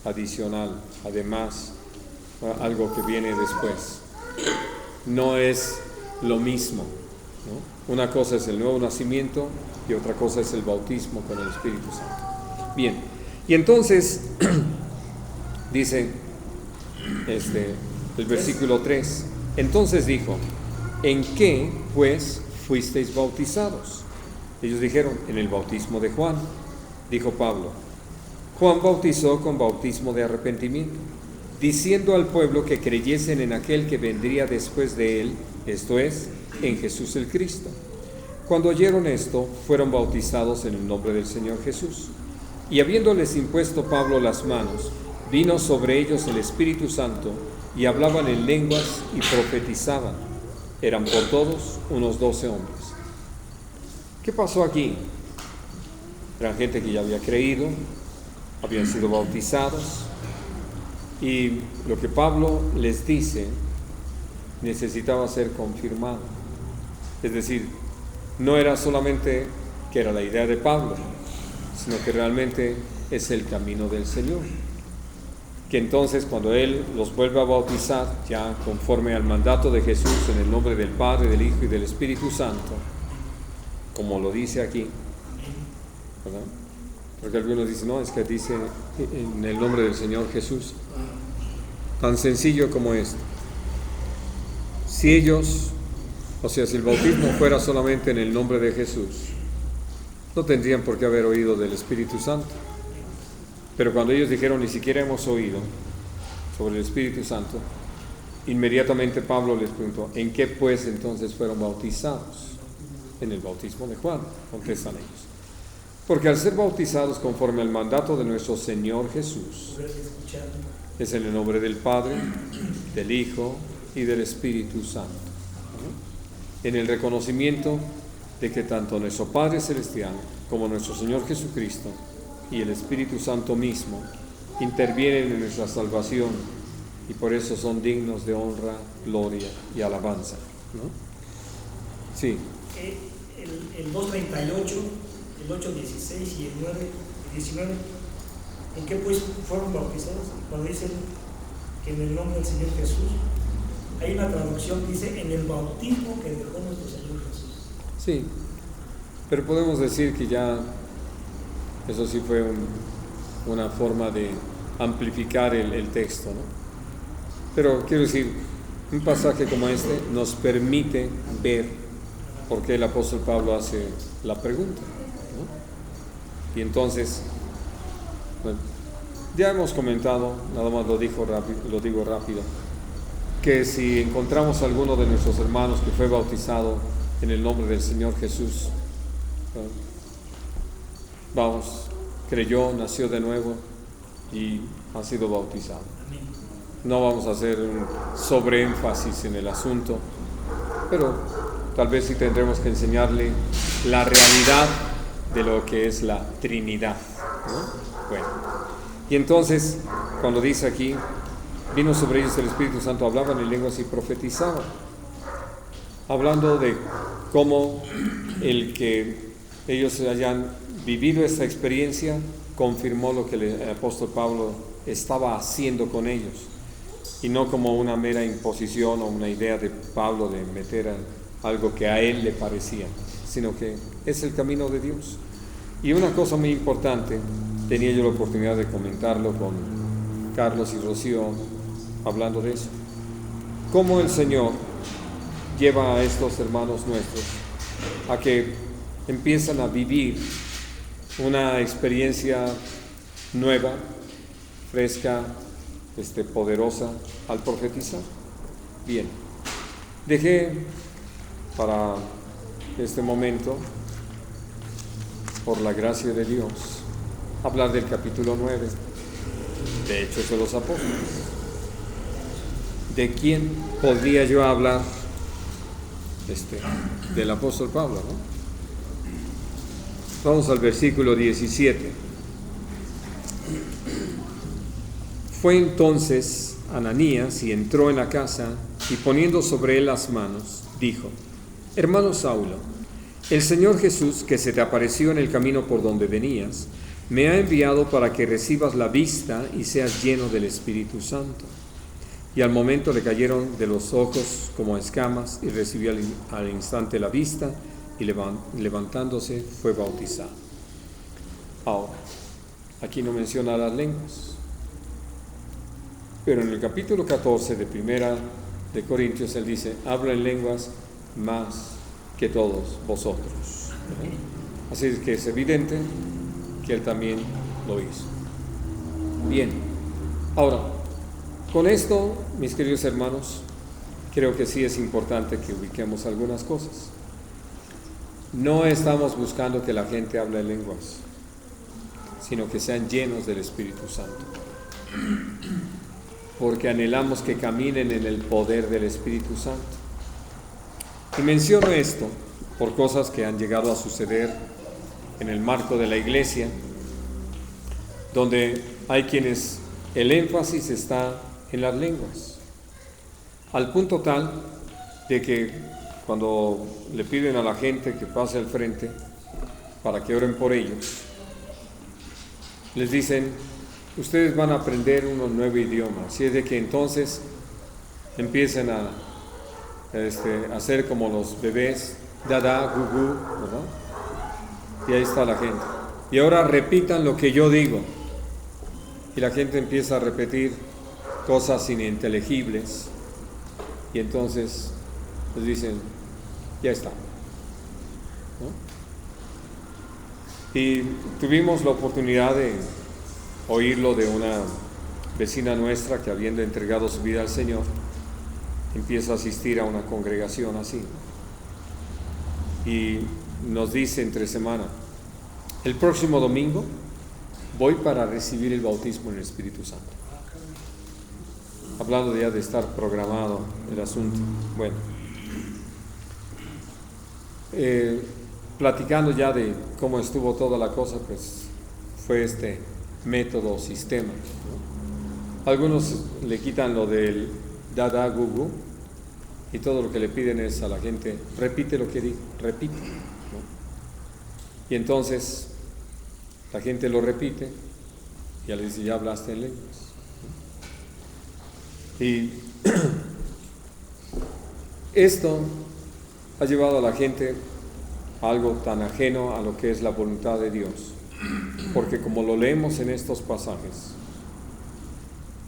adicional, además, algo que viene después. No es lo mismo, ¿no? Una cosa es el nuevo nacimiento y otra cosa es el bautismo con el Espíritu Santo. Bien, y entonces dice el versículo 3, entonces dijo, ¿en qué pues fuisteis bautizados? Ellos dijeron, en el bautismo de Juan. Dijo Pablo, Juan bautizó con bautismo de arrepentimiento, diciendo al pueblo que creyesen en aquel que vendría después de él, esto es, en Jesús el Cristo. Cuando oyeron esto, fueron bautizados en el nombre del Señor Jesús. Y habiéndoles impuesto Pablo las manos, vino sobre ellos el Espíritu Santo, y hablaban en lenguas y profetizaban. Eran por todos unos 12 hombres. ¿Qué pasó aquí? Eran gente que ya había creído, habían sido bautizados, y lo que Pablo les dice necesitaba ser confirmado. Es decir, no era solamente que era la idea de Pablo, sino que realmente es el camino del Señor. Que entonces cuando Él los vuelve a bautizar, ya conforme al mandato de Jesús, en el nombre del Padre, del Hijo y del Espíritu Santo, como lo dice aquí, ¿verdad? Porque algunos dicen, no, es que dice en el nombre del Señor Jesús. Tan sencillo como esto. Si ellos, si el bautismo fuera solamente en el nombre de Jesús, no tendrían por qué haber oído del Espíritu Santo. Pero cuando ellos dijeron, ni siquiera hemos oído sobre el Espíritu Santo, inmediatamente Pablo les preguntó, ¿en qué pues entonces fueron bautizados? En el bautismo de Juan, contestan ellos. Porque al ser bautizados conforme al mandato de nuestro Señor Jesús, es en el nombre del Padre, del Hijo y del Espíritu Santo, ¿no? En el reconocimiento de que tanto nuestro Padre Celestial como nuestro Señor Jesucristo y el Espíritu Santo mismo intervienen en nuestra salvación y por eso son dignos de honra, gloria y alabanza, ¿no? Sí. El 2:38, el 8:16 y el 9:19, ¿en qué pues fueron bautizados? Cuando dicen que en el nombre del Señor Jesús, hay una traducción que dice en el bautismo que dejó nuestro Señor Jesús. Sí, pero podemos decir que ya eso sí fue una forma de amplificar el texto, ¿no? Pero quiero decir, un pasaje como este nos permite ver por qué el apóstol Pablo hace la pregunta, ¿no? Y entonces, bueno, ya hemos comentado, nada más lo digo rápido, que si encontramos a alguno de nuestros hermanos que fue bautizado en el nombre del Señor Jesús, creyó, nació de nuevo y ha sido bautizado. No vamos a hacer un sobreénfasis en el asunto, pero tal vez sí tendremos que enseñarle la realidad de lo que es la Trinidad, ¿no? Bueno, y entonces, cuando dice aquí, vino sobre ellos el Espíritu Santo, hablaban en lenguas y profetizaban, hablando de cómo el que ellos hayan vivido esta experiencia confirmó lo que el apóstol Pablo estaba haciendo con ellos, y no como una mera imposición o una idea de Pablo de meter algo que a él le parecía, sino que es el camino de Dios. Y una cosa muy importante, tenía yo la oportunidad de comentarlo con Carlos y Rocío, hablando de eso, cómo el Señor lleva a estos hermanos nuestros a que empiezan a vivir una experiencia nueva, fresca, poderosa al profetizar. Bien, dejé para este momento, por la gracia de Dios, hablar del capítulo 9 de Hechos de los Apóstoles. ¿De quién podría yo hablar? Del apóstol Pablo, ¿no? Vamos al versículo 17. Fue entonces Ananías y entró en la casa y poniendo sobre él las manos, dijo: Hermano Saulo, el Señor Jesús, que se te apareció en el camino por donde venías, me ha enviado para que recibas la vista y seas lleno del Espíritu Santo. Y al momento le cayeron de los ojos como escamas y recibió al instante la vista y levantándose fue bautizado. Ahora, aquí no menciona las lenguas, pero en el capítulo 14 de Primera de Corintios él dice: habla en lenguas más que todos vosotros. Así es que es evidente que él también lo hizo. Bien, ahora, con esto, mis queridos hermanos, creo que sí es importante que ubiquemos algunas cosas. No estamos buscando que la gente hable en lenguas, sino que sean llenos del Espíritu Santo, porque anhelamos que caminen en el poder del Espíritu Santo. Y menciono esto por cosas que han llegado a suceder en el marco de la iglesia, donde hay quienes el énfasis está en las lenguas, al punto tal de que cuando le piden a la gente que pase al frente para que oren por ellos, les dicen: ustedes van a aprender un nuevo idioma, así es de que entonces empiecen a hacer como los bebés, dada, gugu, ¿verdad? Y ahí está la gente. Y ahora repitan lo que yo digo. Y la gente empieza a repetir cosas ininteligibles. Y entonces les dicen: ya está, ¿no? Y tuvimos la oportunidad de oírlo de una vecina nuestra que, habiendo entregado su vida al Señor, empieza a asistir a una congregación así. Y nos dice entre semana: el próximo domingo voy para recibir el bautismo en el Espíritu Santo. Hablando ya de estar programado el asunto. Bueno, platicando ya de cómo estuvo toda la cosa, pues fue este método, sistema. Algunos le quitan lo del dada, gugu, y todo lo que le piden es a la gente: repite lo que digo, repite, ¿no? Y entonces la gente lo repite y ya le dice: ya hablaste en lenguas. Y esto ha llevado a la gente a algo tan ajeno a lo que es la voluntad de Dios, porque como lo leemos en estos pasajes,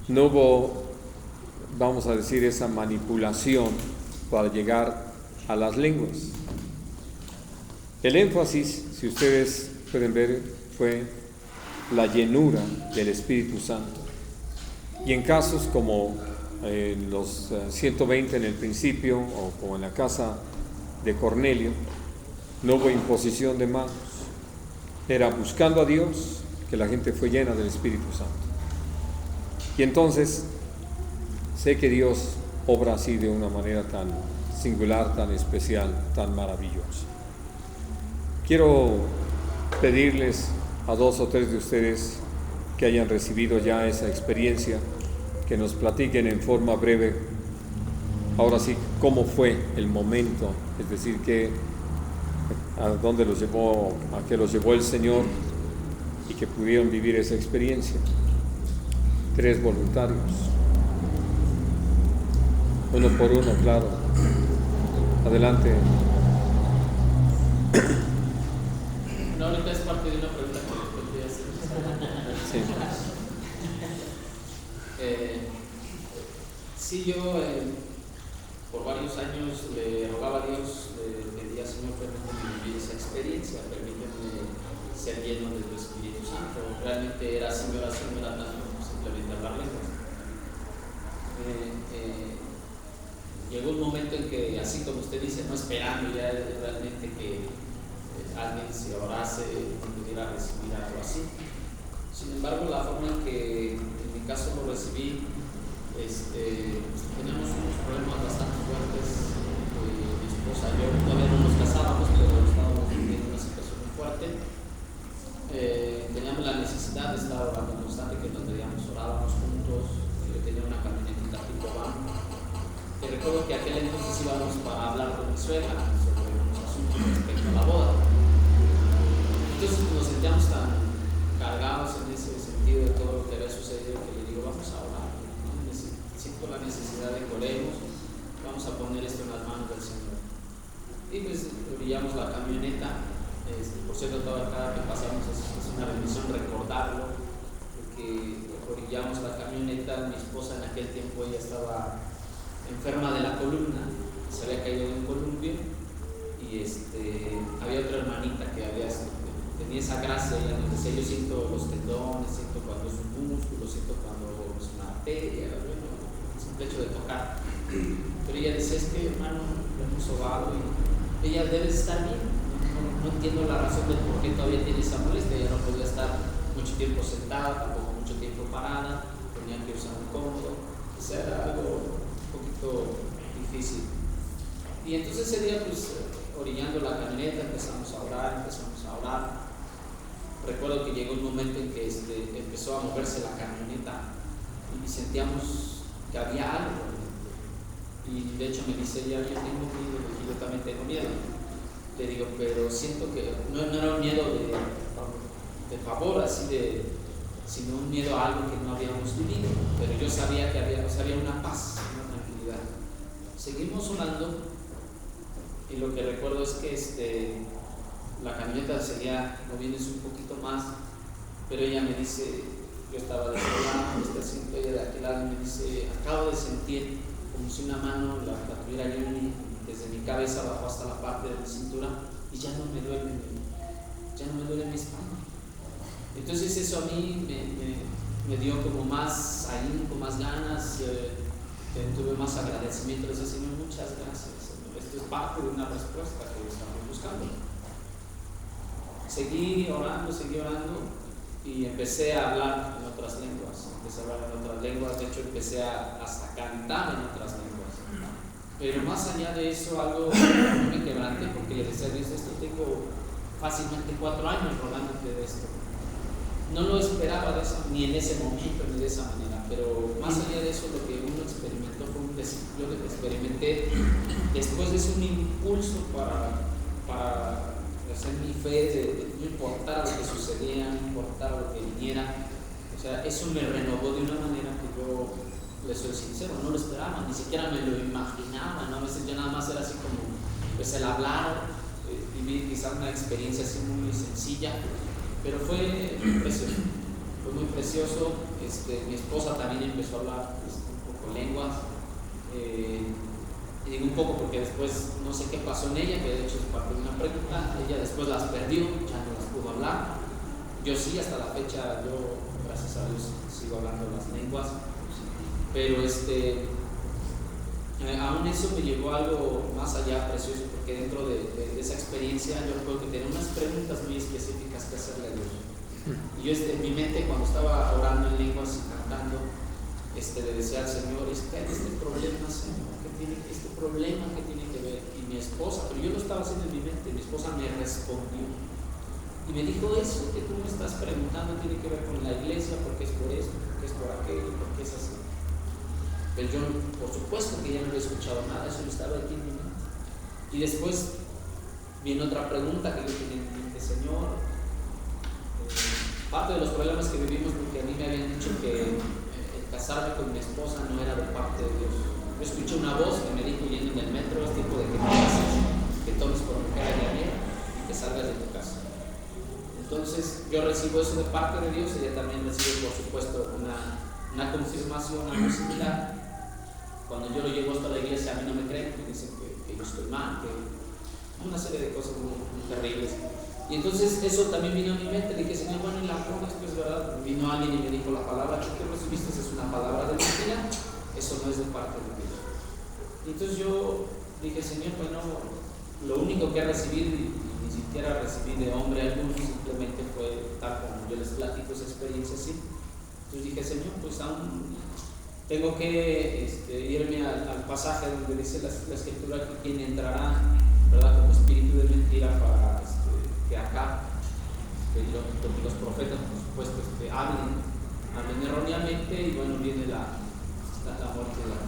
no hubo, vamos a decir, esa manipulación para llegar a las lenguas. El énfasis, si ustedes pueden ver, fue la llenura del Espíritu Santo. Y en casos como en los 120 en el principio, o como en la casa de Cornelio, no hubo imposición de manos. Era buscando a Dios que la gente fue llena del Espíritu Santo. Y entonces sé que Dios obra así de una manera tan singular, tan especial, tan maravillosa. Quiero pedirles a 2 o 3 de ustedes que hayan recibido ya esa experiencia, que nos platiquen en forma breve, ahora sí, cómo fue el momento, es decir, a dónde los llevó, a qué los llevó el Señor y que pudieron vivir esa experiencia. 3 voluntarios, uno por uno, claro. Adelante. No, ahorita es parte de una pregunta que les podría hacer. Sí. Sí, yo por varios años le rogaba a Dios, le pedía: Señor, permíteme vivir esa experiencia, permíteme ser lleno de tu Espíritu Santo. Realmente era así mi oración, no era tanto simplemente hablar lenguas. Llegó un momento en que, así como usted dice, no esperando ya realmente que alguien se orase y pudiera recibir algo así. Sin embargo, la forma en que en mi caso lo recibí, teníamos unos problemas bastante fuertes. Mi esposa y yo todavía no nos casábamos, pero estábamos viviendo una situación muy fuerte. teníamos la necesidad de estar orando constante, que nos veíamos, orábamos juntos. Yo tenía una camionetita tipo van, que recuerdo que aquel entonces íbamos para hablar con mi suegra sobre unos asuntos respecto a la boda. Entonces nos sentíamos tan cargados en ese sentido de todo lo que había sucedido, que le digo, vamos a orar, ¿no? Siento la necesidad de que oremos, vamos a poner esto en las manos del Señor. Y pues orillamos la camioneta. Por cierto, cada que pasamos es una bendición recordarlo, porque orillamos la camioneta. Mi esposa en aquel tiempo, ella estaba enferma de la columna, se había caído de un columpio, y había otra hermanita que tenía esa gracia. Ella nos decía, yo siento los tendones, siento cuando es un músculo, siento cuando es una arteria, bueno, el simple hecho de tocar. Pero ella decía, es que hermano, lo hemos sobado y ella debe estar bien. No entiendo la razón del por qué todavía tiene esa molestia. Ella no podía estar mucho tiempo sentada, tampoco mucho tiempo parada, tenía que usar un cómodo. O sea, era algo un poquito difícil. Y entonces ese día, pues, orillando la camioneta, empezamos a orar. Recuerdo que llegó un momento en que empezó a moverse la camioneta y sentíamos que había algo. Y de hecho me dice ella, yo tengo miedo, y yo también tengo miedo. Le digo, pero siento que no era un miedo de favor, sino un miedo a algo que no habíamos vivido. Pero yo sabía que había una paz, una tranquilidad. Seguimos orando, y lo que recuerdo es que la camioneta seguía moviéndose un poquito más, pero ella me dice, yo estaba de este lado, está asiento ella de aquel lado, y me dice, acabo de sentir como si una mano la tuviera yo desde mi cabeza bajó hasta la parte de mi cintura, y ya no me duele mi espalda. Entonces eso a mí me dio como más ahínco, más ganas, tuve más agradecimiento. Le decía, Señor, muchas gracias, Señor. Esto es parte de una respuesta que estamos buscando. Seguí orando, y empecé a hablar en otras lenguas. De hecho empecé hasta cantar en otras lenguas. Pero más allá de eso, algo me quebranté, porque le decía a Dios, esto tengo fácilmente 4 años rogándote de esto. No lo esperaba ni en ese momento, ni de esa manera, pero más allá de eso, lo que uno experimentó fue yo lo que experimenté después de eso, un impulso para hacer mi fe, de no importar lo que sucediera, no importar lo que viniera. O sea, eso me renovó de una manera que yo, les soy sincero, no lo esperaba, ni siquiera me lo imaginaba, ¿no? A veces yo nada más era así como, pues el hablar, vivir quizás una experiencia así muy sencilla, pero fue muy precioso. Mi esposa también empezó a hablar un poco lenguas, y digo un poco porque después no sé qué pasó en ella, que de hecho es parte de una pregunta. Ella después las perdió, ya no las pudo hablar. Yo sí, hasta la fecha, yo gracias a Dios sigo hablando las lenguas, pero aún eso me llevó a algo más allá precioso, porque dentro de esa experiencia yo recuerdo que tenía unas preguntas muy específicas que hacerle a Dios. Y yo en mi mente, cuando estaba orando en lenguas y cantando, le decía al Señor, este problema, Señor, este problema que tiene que ver. Y mi esposa, pero yo lo estaba haciendo en mi mente, mi esposa me respondió y me dijo, eso que tú me estás preguntando tiene que ver con la iglesia, porque es por esto, porque es por aquello, porque es así. Pero yo, por supuesto que ya no había escuchado nada, eso estaba aquí en mi mente. Y después viene otra pregunta que yo tenía en mi mente, Señor, parte de los problemas que vivimos, porque a mí me habían dicho que el casarme con mi esposa no era de parte de Dios. Yo escuché una voz que me dijo yendo en el metro, es tiempo de que te cases, que tomes por mujer a mi y que salgas de tu casa. Entonces yo recibo eso de parte de Dios, ella también recibe, por supuesto, una confirmación, algo similar. Cuando yo lo llevo hasta la iglesia, a mí no me creen, me dicen que yo estoy mal, que una serie de cosas muy terribles. Y entonces eso también vino a mi mente. Dije, Señor, bueno, y la forma es verdad. Vino alguien y me dijo, la palabra que recibiste es una palabra de mentira, eso no es de parte de Dios. Y entonces yo dije, Señor, bueno, lo único que he recibido, y ni siquiera recibí de hombre alguno, simplemente fue tal como yo les platico esa experiencia así. Entonces dije, Señor, pues aún tengo que irme al pasaje donde dice la escritura que quien entrará, ¿verdad?, como espíritu de mentira para que acá. los profetas, por supuesto, hablen erróneamente, y bueno, viene la muerte de la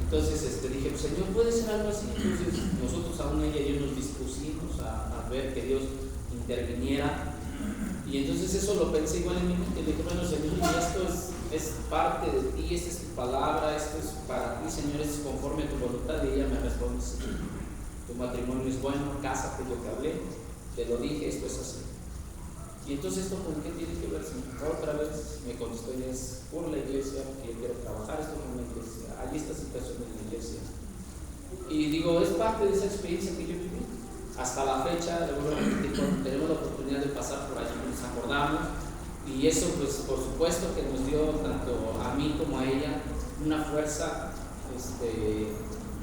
Entonces dije, pues, Señor, ¿puede ser algo así? Entonces nosotros, aún ella y yo, nos dispusimos a ver que Dios interviniera, y entonces eso lo pensé igual en mi mente. Le dije, bueno, Señor, esto es parte de ti, esta es tu palabra, esto es para ti, Señor, esto es conforme a tu voluntad. Y ella me responde, tu matrimonio es bueno, cásate, yo te hablé, te lo dije, esto es así. Y entonces, ¿esto con qué tiene que ver? Otra vez me contestó, es por la iglesia, porque yo quiero trabajar esto con la iglesia, hay esta situación en la iglesia. Y digo, es parte de esa experiencia que yo viví. Hasta la fecha, cuando tenemos la oportunidad de pasar por allí, nos acordamos, y eso, pues, por supuesto que nos dio, tanto a mí como a ella, una fuerza,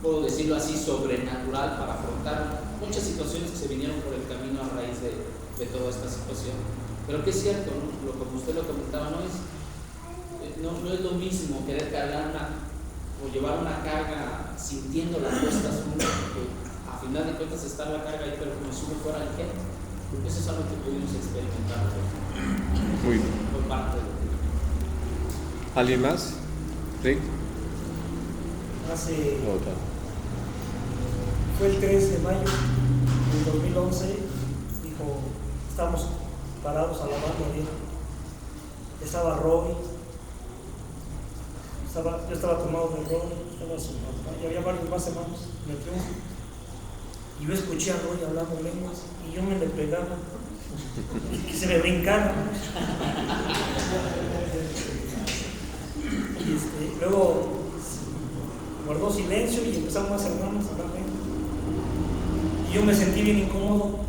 puedo decirlo así, sobrenatural para afrontar muchas situaciones que se vinieron por el camino a raíz de toda esta situación. Pero que es cierto, ¿no? Como usted lo comentaba, no es lo mismo querer cargar o llevar una carga sintiendo las costas uno, porque a final de cuentas está la carga ahí, pero como si uno fuera ligero. Eso es algo que pudimos experimentar por parte de ¿Alguien más? ¿Sí? Fue el 3 de mayo del 2011, dijo, estamos parados alabando a Dios. Estaba Roy, yo estaba tomado de Roy, estaba su papá, y había varios más hermanos en el triunfo. Y yo escuché a Roy hablando lenguas, y yo me le pegaba, que se me brincara. Y luego guardó silencio y empezaron más hermanos a hablar lenguas. Y yo me sentí bien incómodo.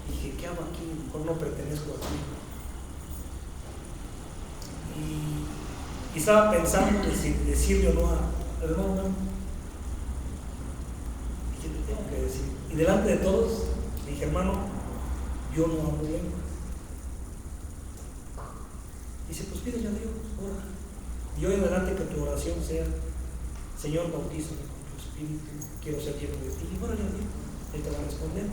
Dije, ¿qué hago aquí? Mejor no pertenezco aquí. Y estaba pensando decirle o no al hermano. Dije, te tengo que decir. Y delante de todos, dije, hermano, yo no hablo lenguas. Dice, pues pídele a Dios, ora. Y hoy en adelante que tu oración sea, Señor, bautízame con tu espíritu, quiero ser lleno de ti. Y órale a Dios, Él te va a responder.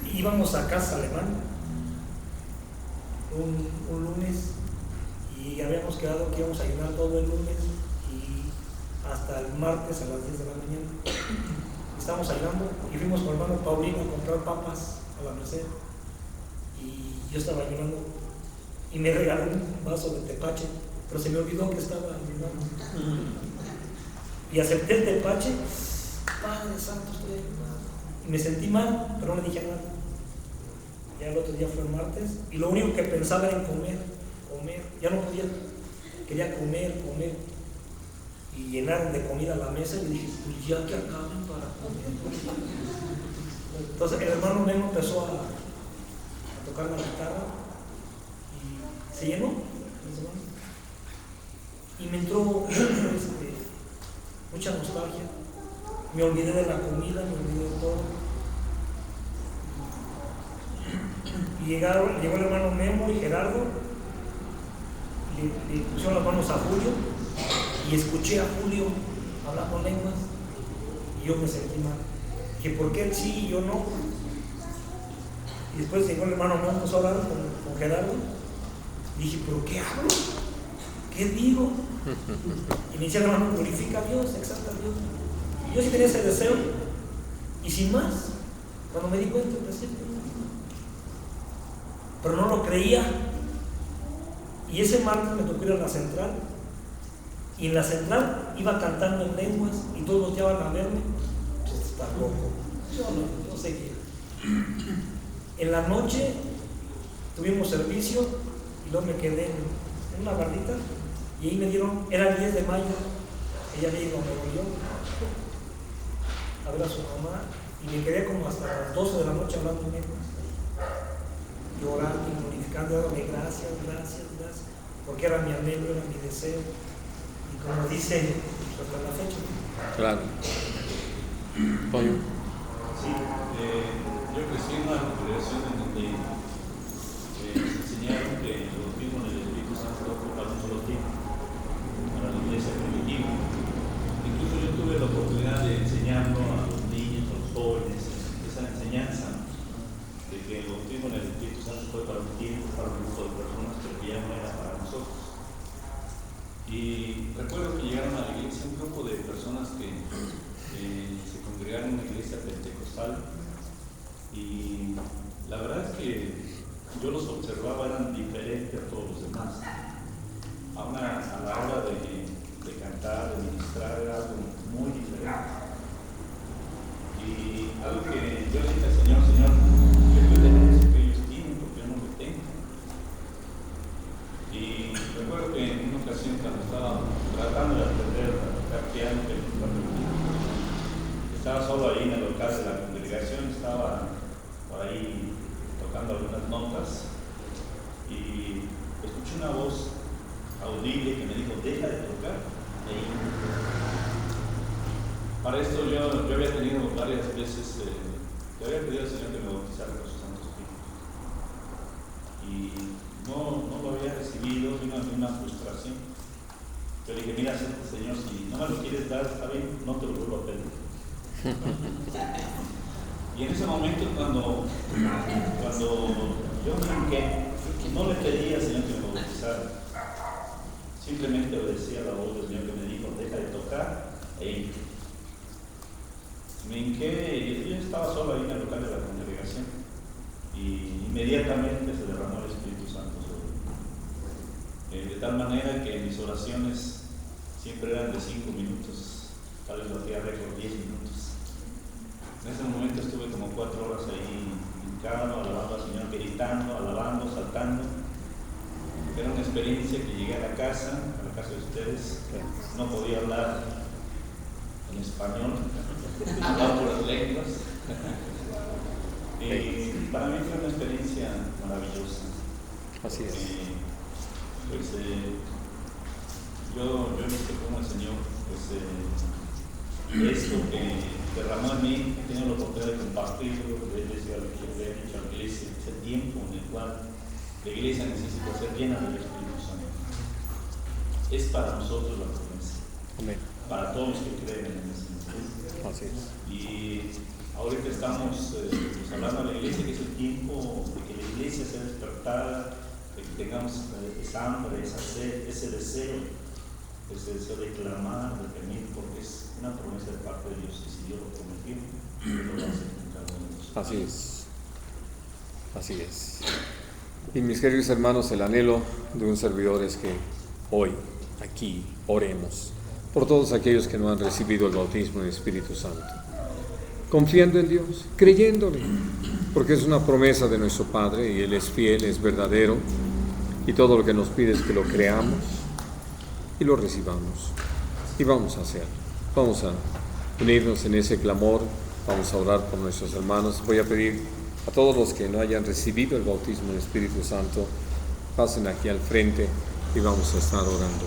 Y íbamos a casa alemana un lunes, y habíamos quedado que íbamos a ayunar todo el lunes y hasta el martes a las 10 de la mañana. Estábamos ayunando y fuimos con el hermano Paulino a comprar papas a la Merced, y yo estaba ayunando y me regaló un vaso de tepache, pero se me olvidó que estaba ayunando. Y acepté el tepache, Padre Santo, estoy ayunando. Y me sentí mal, pero no le dije nada. Ya el otro día fue el martes, y lo único que pensaba era en comer. Ya no podía, quería comer. Y llenaron de comida la mesa, y dije, pues ya que acaben para comer. Entonces el hermano Memo empezó a tocar la guitarra, y se llenó. Y me entró mucha nostalgia. Me olvidé de la comida, me olvidé de todo. Y llegó el hermano Memo y Gerardo, le pusieron las manos a Julio, y escuché a Julio hablar con lenguas, y yo me sentí mal. Dije, ¿por qué él sí y yo no? Y después llegó el hermano Memo, empezó a hablar con Gerardo, y dije, ¿pero qué hablo? ¿Qué digo? Y me dice el hermano, glorifica a Dios, exalta a Dios. Y yo sí tenía ese deseo, y sin más, cuando me di cuenta, pero no lo creía. Y ese martes me tocó ir a la central, y en la central iba cantando en lenguas, y todos volteaban a verme. Pues está loco. Yo seguía. En la noche tuvimos servicio, y luego me quedé en una bardita, y ahí me dieron, era el 10 de mayo, ella me dijo, me volvió a ver a su mamá, y me quedé como hasta las 12 de la noche hablando en lenguas, llorando y glorificando, dándole gracias, porque era mi anhelo, era mi deseo, y como dice, hasta la fecha. Claro. Toño. Sí, yo crecí en una congregación en donde nos enseñaron que el bautismo en el Espíritu Santo fue para un solo tiempo, para la iglesia primitiva. Incluso yo tuve la oportunidad de enseñarlo a los niños, a los jóvenes, en una iglesia pentecostal y la verdad es que yo los observaba, eran diferentes a todos los demás. A la hora de cantar, de ministrar, era algo muy diferente. Y algo que yo le dije al Señor, Señor, yo quiero tener eso que ellos tienen porque yo no lo tengo. Y recuerdo que en una ocasión cuando estaba tratando de aprender a tocar piano, estaba solo ahí en el local de la congregación, estaba por ahí tocando algunas notas y escuché una voz audible que me dijo, deja de tocar. Para esto yo había tenido varias veces, le había pedido al Señor que me bautizara con su Santo Espíritu y no lo había recibido, vino una frustración. Yo le dije, mira, Señor, si no me lo quieres dar, está bien, no te lo vuelvo a pedir. Y en ese momento cuando yo me hinqué, no le pedí al Señor que me bautizara, simplemente obedecía la voz del Señor que me dijo, deja de tocar e hinque. Me hinqué y yo estaba solo ahí en el local de la congregación y inmediatamente se derramó el Espíritu Santo sobre mí. De tal manera que mis oraciones siempre eran de 5 minutos, tal vez lo hacía récord 10 minutos. En ese momento estuve como 4 horas ahí hincado, alabando al Señor, gritando, alabando, saltando. Era una experiencia que llegué a la casa de ustedes, no podía hablar en español, hablaba por las lenguas. Y para mí fue una experiencia maravillosa. Así es. Yo me estoy como el Señor, esto que derramó en mí, he tenido la oportunidad de compartirlo, le he dicho a la iglesia, ese tiempo en el cual la iglesia necesita ser llena del Espíritu Santo. Es para nosotros la promesa. Amén. Para todos los que creen en ese Espíritu. Así es. Y ahorita estamos hablando a la iglesia que es el tiempo de que la iglesia sea despertada, de que tengamos esa hambre, esa sed, ese deseo de clamar, de pedir, porque es una promesa de parte de Dios, y si Dios lo prometió, Dios lo va a hacer en cada uno de nosotros. Así es. Así es. Y mis queridos hermanos, el anhelo de un servidor es que hoy, aquí, oremos por todos aquellos que no han recibido el bautismo del Espíritu Santo, confiando en Dios, creyéndole, porque es una promesa de nuestro Padre y Él es fiel, es verdadero, y todo lo que nos pide es que lo creamos y lo recibamos, y vamos a hacerlo. Vamos a unirnos en ese clamor, vamos a orar por nuestros hermanos. Voy a pedir a todos los que no hayan recibido el bautismo del Espíritu Santo, pasen aquí al frente y vamos a estar orando.